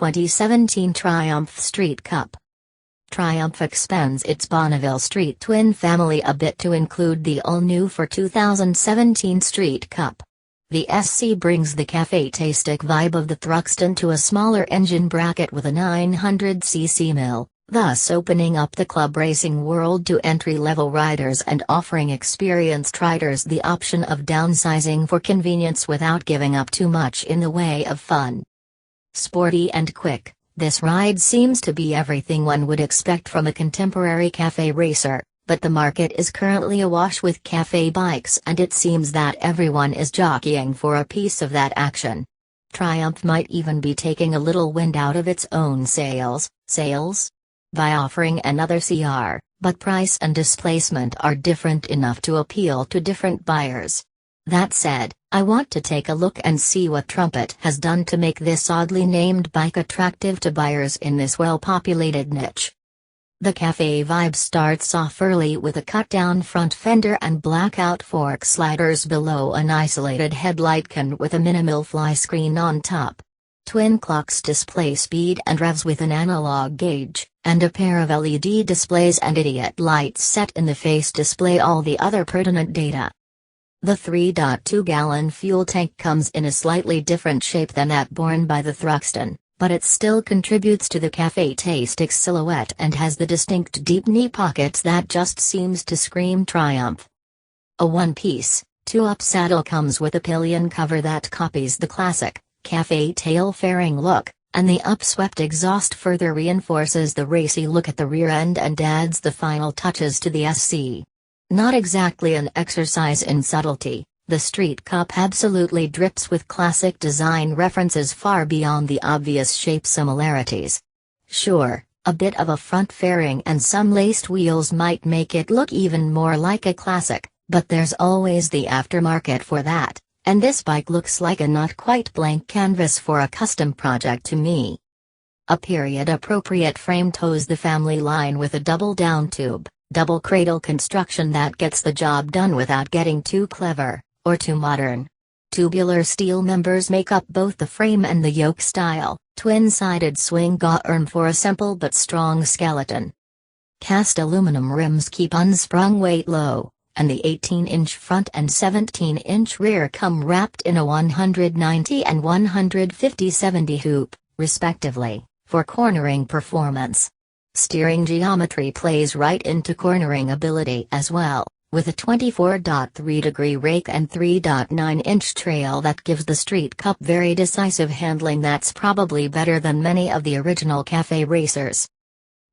2017 Triumph Street Cup. Triumph expands its Bonneville Street twin family a bit to include the all-new for 2017 Street Cup. The SC brings the cafe-tastic vibe of the Thruxton to a smaller engine bracket with a 900cc mill, thus opening up the club racing world to entry-level riders and offering experienced riders the option of downsizing for convenience without giving up too much in the way of fun. Sporty and quick, this ride seems to be everything one would expect from a contemporary cafe racer, but the market is currently awash with cafe bikes and it seems that everyone is jockeying for a piece of that action. Triumph might even be taking a little wind out of its own sails, by offering another CR, but price and displacement are different enough to appeal to different buyers. That said, I want to take a look and see what Trumpet has done to make this oddly named bike attractive to buyers in this well-populated niche. The cafe vibe starts off early with a cut-down front fender and blackout fork sliders below an isolated headlight can with a minimal fly screen on top. Twin clocks display speed and revs with an analog gauge, and a pair of LED displays and idiot lights set in the face display all the other pertinent data. The 3.2-gallon fuel tank comes in a slightly different shape than that borne by the Thruxton, but it still contributes to the cafe-tastic silhouette and has the distinct deep knee pockets that just seems to scream Triumph. A one-piece, two-up saddle comes with a pillion cover that copies the classic, cafe tail fairing look, and the upswept exhaust further reinforces the racy look at the rear end and adds the final touches to the SC. Not exactly an exercise in subtlety, the Street Cup absolutely drips with classic design references far beyond the obvious shape similarities. Sure, a bit of a front fairing and some laced wheels might make it look even more like a classic, but there's always the aftermarket for that, and this bike looks like a not quite blank canvas for a custom project to me. A period-appropriate frame toes the family line with a double down tube, double cradle construction that gets the job done without getting too clever, or too modern. Tubular steel members make up both the frame and the yoke style, twin-sided swing arm for a simple but strong skeleton. Cast aluminum rims keep unsprung weight low, and the 18-inch front and 17-inch rear come wrapped in a 190 and 150/70 hoop, respectively, for cornering performance. Steering geometry plays right into cornering ability as well, with a 24.3-degree rake and 3.9-inch trail that gives the Street Cup very decisive handling that's probably better than many of the original cafe racers.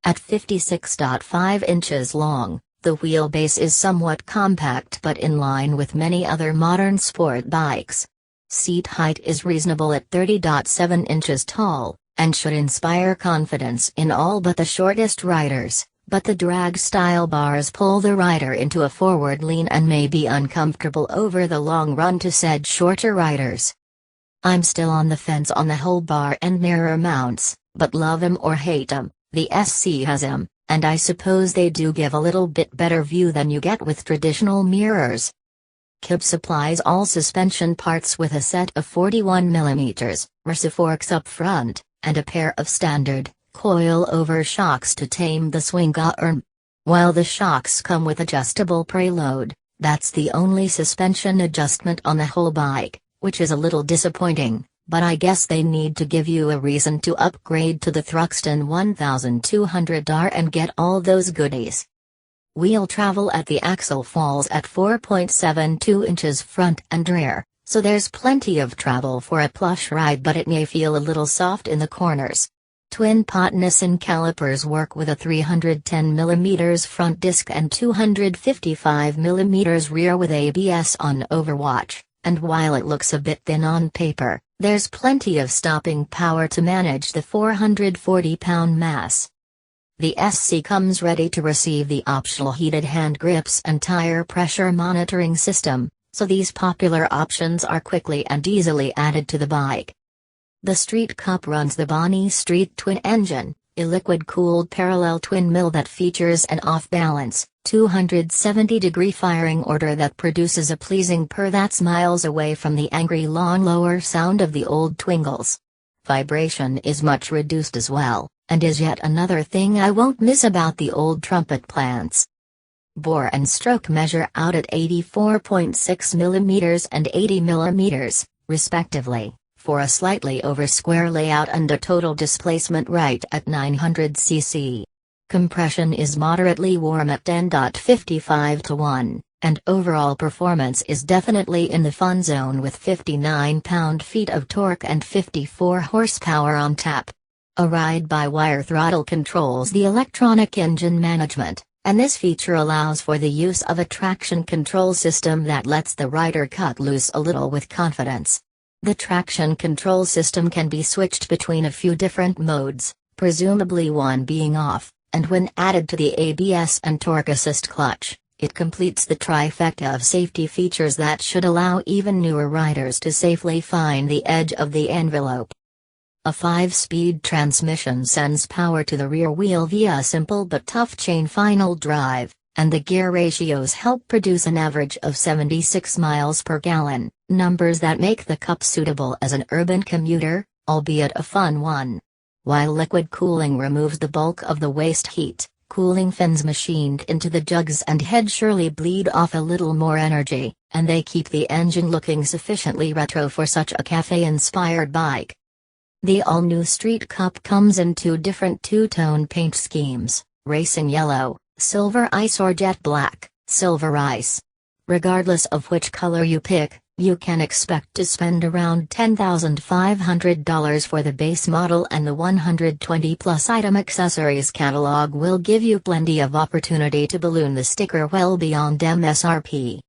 At 56.5 inches long, the wheelbase is somewhat compact but in line with many other modern sport bikes. Seat height is reasonable at 30.7 inches tall, and should inspire confidence in all but the shortest riders, but the drag-style bars pull the rider into a forward lean and may be uncomfortable over the long run to said shorter riders. I'm still on the fence on the whole bar and mirror mounts, but love 'em or hate 'em, the SC has 'em, and I suppose they do give a little bit better view than you get with traditional mirrors. KIB supplies all suspension parts with a set of 41mm RSA forks up front, and a pair of standard, coil-over shocks to tame the swing arm. While the shocks come with adjustable preload, that's the only suspension adjustment on the whole bike, which is a little disappointing, but I guess they need to give you a reason to upgrade to the Thruxton 1200R and get all those goodies. Wheel travel at the axle falls at 4.72 inches front and rear, so there's plenty of travel for a plush ride, but it may feel a little soft in the corners. Twin Potnissen calipers work with a 310mm front disc and 255mm rear with ABS on overwatch, and while it looks a bit thin on paper, there's plenty of stopping power to manage the 440-pound mass. The SC comes ready to receive the optional heated hand grips and tire pressure monitoring system, so these popular options are quickly and easily added to the bike. The Street Cup runs the Bonnie Street twin engine, a liquid-cooled parallel twin mill that features an off-balance, 270-degree firing order that produces a pleasing purr that's miles away from the angry long lower sound of the old Twingles. Vibration is much reduced as well, and is yet another thing I won't miss about the old trumpet plants. Bore and stroke measure out at 84.6 mm and 80 mm, respectively, for a slightly over square layout and a total displacement right at 900 cc. Compression is moderately warm at 10.55 to 1, and overall performance is definitely in the fun zone with 59 pound-feet of torque and 54 horsepower on tap. A ride-by-wire throttle controls the electronic engine management, and this feature allows for the use of a traction control system that lets the rider cut loose a little with confidence. The traction control system can be switched between a few different modes, presumably one being off, and when added to the ABS and torque assist clutch, it completes the trifecta of safety features that should allow even newer riders to safely find the edge of the envelope. A 5-speed transmission sends power to the rear wheel via a simple but tough chain final drive, and the gear ratios help produce an average of 76 miles per gallon, numbers that make the Cup suitable as an urban commuter, albeit a fun one. While liquid cooling removes the bulk of the waste heat, cooling fins machined into the jugs and head surely bleed off a little more energy, and they keep the engine looking sufficiently retro for such a cafe-inspired bike. The all-new Street Cup comes in two different two-tone paint schemes, Racing Yellow, Silver Ice or Jet Black, Silver Ice. Regardless of which color you pick, you can expect to spend around $10,500 for the base model, and the 120-plus item accessories catalog will give you plenty of opportunity to balloon the sticker well beyond MSRP.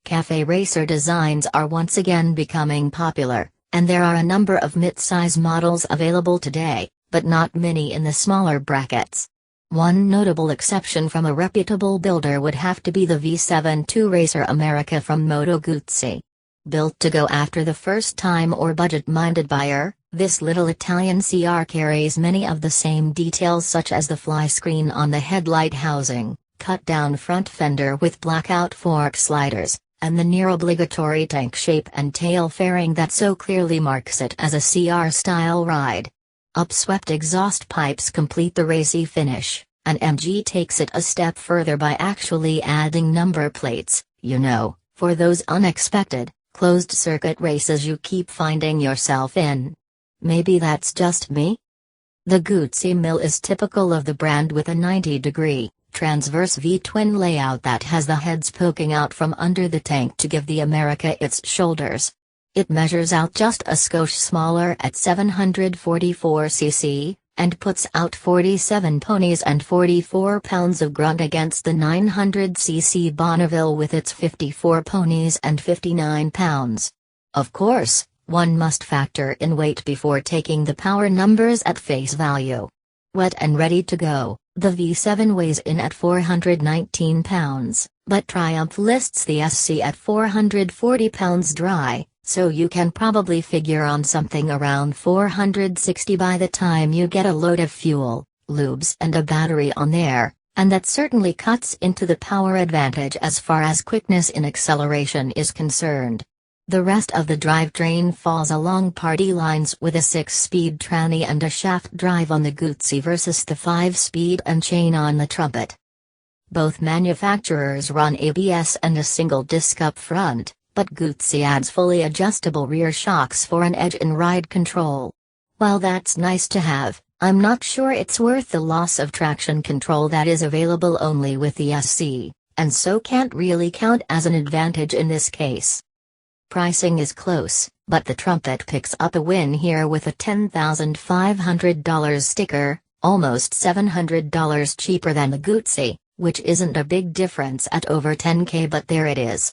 Cafe racer designs are once again becoming popular, and there are a number of mid-size models available today, but not many in the smaller brackets. One notable exception from a reputable builder would have to be the V7 Racer America from Moto Guzzi. Built to go after the first-time or budget-minded buyer, this little Italian CR carries many of the same details, such as the fly screen on the headlight housing, cut-down front fender with blackout fork sliders, and the near-obligatory tank shape and tail fairing that so clearly marks it as a CR-style ride. Upswept exhaust pipes complete the racy finish, and MG takes it a step further by actually adding number plates, for those unexpected, closed-circuit races you keep finding yourself in. Maybe that's just me? The Guzzi mill is typical of the brand, with a 90-degree, transverse V-twin layout that has the heads poking out from under the tank to give the America its shoulders. It measures out just a skosh smaller at 744 cc, and puts out 47 ponies and 44 pounds of grunt against the 900 cc Bonneville with its 54 ponies and 59 pounds. Of course, one must factor in weight before taking the power numbers at face value. Wet and ready to go, the V7 weighs in at 419 pounds, but Triumph lists the SC at 440 pounds dry, so you can probably figure on something around 460 by the time you get a load of fuel, lubes and a battery on there, and that certainly cuts into the power advantage as far as quickness in acceleration is concerned. The rest of the drivetrain falls along party lines with a 6-speed tranny and a shaft drive on the Guzzi versus the 5-speed and chain on the Trumpet. Both manufacturers run ABS and a single disc up front, but Guzzi adds fully adjustable rear shocks for an edge in ride control. While that's nice to have, I'm not sure it's worth the loss of traction control that is available only with the SC, and so can't really count as an advantage in this case. Pricing is close, but the Trumpet picks up a win here with a $10,500 sticker, almost $700 cheaper than the Guzzi, which isn't a big difference at over $10K, but there it is.